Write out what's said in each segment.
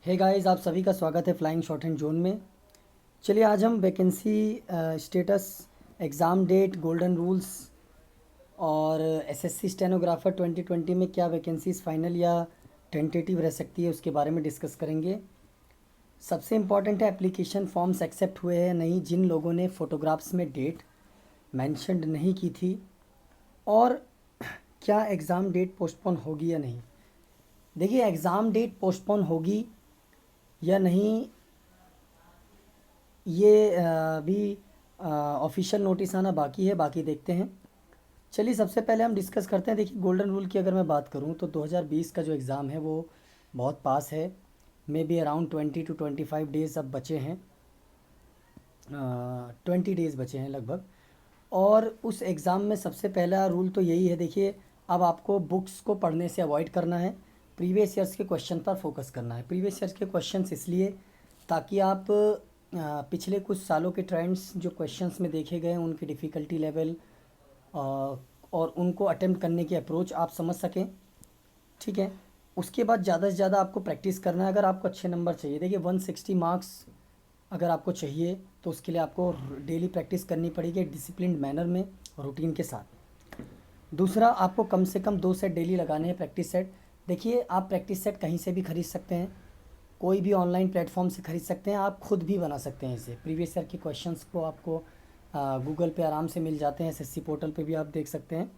Hey guys, आप सभी का स्वागत है फ्लाइंग शॉट एंड जोन में। चलिए आज हम vacancy status, exam date, golden rules और एसएससी स्टेनोग्राफर 2020 में क्या वैकेंसीज़ फाइनल या टेंटेटिव रह सकती है उसके बारे में डिस्कस करेंगे। सबसे इम्पॉर्टेंट है एप्लीकेशन फॉर्म्स एक्सेप्ट हुए हैं नहीं जिन लोगों ने फ़ोटोग्राफ्स में डेट मेंशन्ड नहीं की थी, और क्या एग्ज़ाम डेट पोस्टपोन होगी या नहीं। देखिए, एग्ज़ाम डेट पोस्टपोन होगी या नहीं ये अभी ऑफिशियल नोटिस आना बाकी है, बाकी देखते हैं। चलिए सबसे पहले हम डिस्कस करते हैं। देखिए, गोल्डन रूल की अगर मैं बात करूं तो 2020 का जो एग्ज़ाम है वो बहुत पास है। May be around 20 to 25 days अब बचे हैं, 20 डेज़ बचे हैं लगभग। और उस एग्ज़ाम में सबसे पहला रूल तो यही है। देखिए, अब आपको बुक्स को पढ़ने से अवॉइड करना है, प्रीवियस ईयर्स के क्वेश्चन पर फोकस करना है। प्रीवियस ईयर्स के क्वेश्चंस इसलिए ताकि आप पिछले कुछ सालों के ट्रेंड्स जो क्वेश्चंस में देखे गए हैं उनकी डिफ़िकल्टी लेवल और उनको अटेम्प्ट करने की अप्रोच आप समझ सकें। ठीक है, उसके बाद ज़्यादा से ज़्यादा आपको प्रैक्टिस करना है अगर आपको अच्छे नंबर चाहिए। देखिए, 160 मार्क्स अगर आपको चाहिए तो उसके लिए आपको डेली प्रैक्टिस करनी पड़ेगी डिसिप्लिन्ड मैनर में, रूटीन के साथ। दूसरा, आपको कम से कम 2 सेट डेली लगाने हैं, प्रैक्टिस सेट। देखिए, आप प्रैक्टिस सेट कहीं से भी खरीद सकते हैं, कोई भी ऑनलाइन प्लेटफॉर्म से खरीद सकते हैं, आप खुद भी बना सकते हैं इसे। प्रीवियस ईयर के क्वेश्चंस को आपको गूगल पे आराम से मिल जाते हैं, एसएससी पोर्टल पे भी आप देख सकते हैं।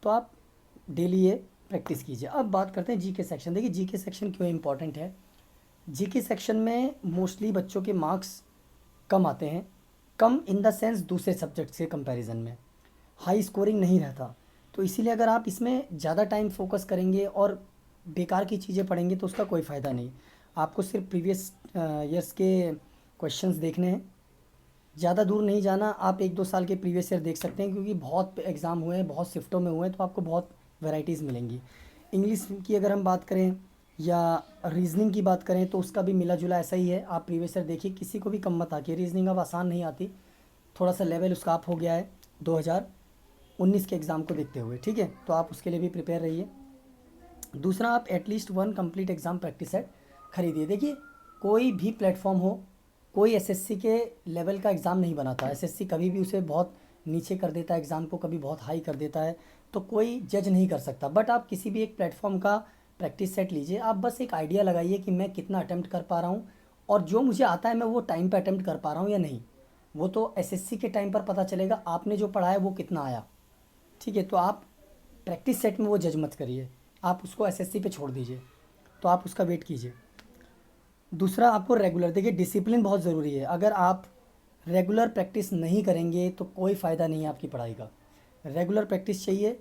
तो आप डेली ये प्रैक्टिस कीजिए। अब बात करते हैं जीके सेक्शन। देखिए, जीके सेक्शन क्यों इम्पॉर्टेंट है। जीके सेक्शन में मोस्टली बच्चों के मार्क्स कम आते हैं, कम इन द सेंस दूसरे सब्जेक्ट से कंपैरिजन में हाई स्कोरिंग नहीं रहता। तो इसीलिए अगर आप इसमें ज़्यादा टाइम फोकस करेंगे और बेकार की चीज़ें पढ़ेंगे तो उसका कोई फ़ायदा नहीं। आपको सिर्फ प्रीवियस ईयर्स के क्वेश्चंस देखने हैं, ज़्यादा दूर नहीं जाना। आप 1-2 साल के प्रीवियस ईयर देख सकते हैं क्योंकि बहुत एग्ज़ाम हुए हैं, बहुत शिफ्टों में हुए हैं, तो आपको बहुत वैरायटीज़ मिलेंगी। इंग्लिश की अगर हम बात करें या रीजनिंग की बात करें तो उसका भी मिला जुला ऐसा ही है। आप प्रीवियस ईयर देखिए, किसी को भी कम मत आके, रीजनिंग अब आसान नहीं आती, थोड़ा सा लेवल उसका अप हो गया है 2019 के एग्ज़ाम को देखते हुए। ठीक है, तो आप उसके लिए भी प्रिपेयर रहिए। दूसरा, आप at least 1 complete exam practice set खरीदिए। देखिए, कोई भी प्लेटफॉर्म हो, कोई एसएससी के लेवल का एग्ज़ाम नहीं बनाता। एसएससी कभी भी उसे बहुत नीचे कर देता है एग्ज़ाम को, कभी बहुत हाई कर देता है, तो कोई जज नहीं कर सकता। बट आप किसी भी एक प्लेटफॉर्म का प्रैक्टिस सेट लीजिए। आप बस एक आइडिया लगाइए कि मैं कितना अटैम्प्ट कर पा रहा हूँ और जो मुझे आता है मैं वो टाइम पे अटैम्प्ट कर पा रहा हूँ या नहीं। वो तो एसएससी के टाइम पर पता चलेगा आपने जो पढ़ा है वो कितना आया। ठीक है, तो आप प्रैक्टिस सेट में वो जज मत करिए, आप उसको एसएससी पे छोड़ दीजिए, तो आप उसका वेट कीजिए। दूसरा, आपको रेगुलर, देखिए डिसिप्लिन बहुत ज़रूरी है। अगर आप रेगुलर प्रैक्टिस नहीं करेंगे तो कोई फ़ायदा नहीं है आपकी पढ़ाई का। रेगुलर प्रैक्टिस चाहिए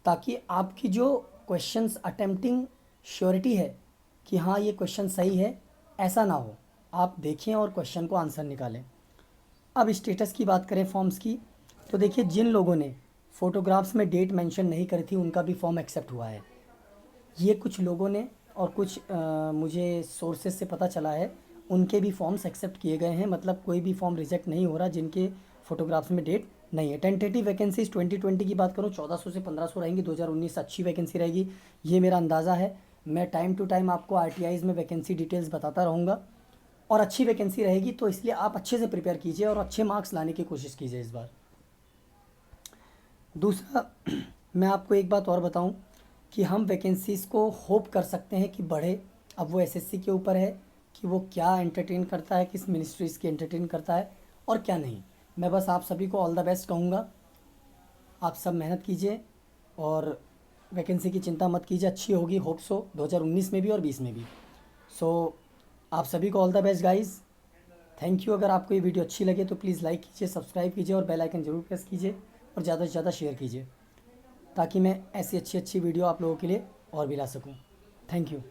ताकि आपकी जो क्वेश्चंस अटेम्प्टिंग श्योरिटी है कि हाँ ये क्वेश्चन सही है, ऐसा ना हो। आप देखें और क्वेश्चन को आंसर निकालें। अब स्टेटस की बात करें फॉर्म्स की, तो देखिए, जिन लोगों ने फ़ोटोग्राफ्स में डेट मेंशन नहीं करी थी उनका भी फॉर्म एक्सेप्ट हुआ है। ये कुछ लोगों ने और कुछ मुझे सोर्सेज से पता चला है, उनके भी फॉर्म्स एक्सेप्ट किए गए हैं। मतलब कोई भी फॉर्म रिजेक्ट नहीं हो रहा जिनके फ़ोटोग्राफ्स में डेट नहीं है। टेंटेटिव वैकेंसीज 2020 की बात करूँ 1400 से 1500 रहेंगी। 2019 अच्छी वैकेंसी रहेगी, ये मेरा अंदाज़ा है। मैं टाइम टू टाइम आपको आरटीआईज़ में वैकेंसी डिटेल्स बताता रहूँगा और अच्छी वैकेंसी रहेगी, तो इसलिए आप अच्छे से प्रिपेयर कीजिए और अच्छे मार्क्स लाने की कोशिश कीजिए इस बार। दूसरा, मैं आपको एक बात और बताऊं कि हम वैकेंसीज़ को होप कर सकते हैं कि बढ़े। अब वो एसएससी के ऊपर है कि वो क्या एंटरटेन करता है, किस मिनिस्ट्रीज़ की एंटरटेन करता है और क्या नहीं। मैं बस आप सभी को ऑल द बेस्ट कहूँगा। आप सब मेहनत कीजिए और वैकेंसी की चिंता मत कीजिए, अच्छी होगी, होप सो 2019 में भी और 20 में भी। सो आप सभी को all the best guys, thank you. अगर आपको ये वीडियो अच्छी लगे तो प्लीज़ लाइक कीजिए, सब्सक्राइब कीजिए और बेल आइकन ज़रूर प्रेस कीजिए और ज़्यादा से ज़्यादा शेयर कीजिए ताकि मैं ऐसी अच्छी अच्छी वीडियो आप लोगों के लिए और भी ला सकूं। Thank you.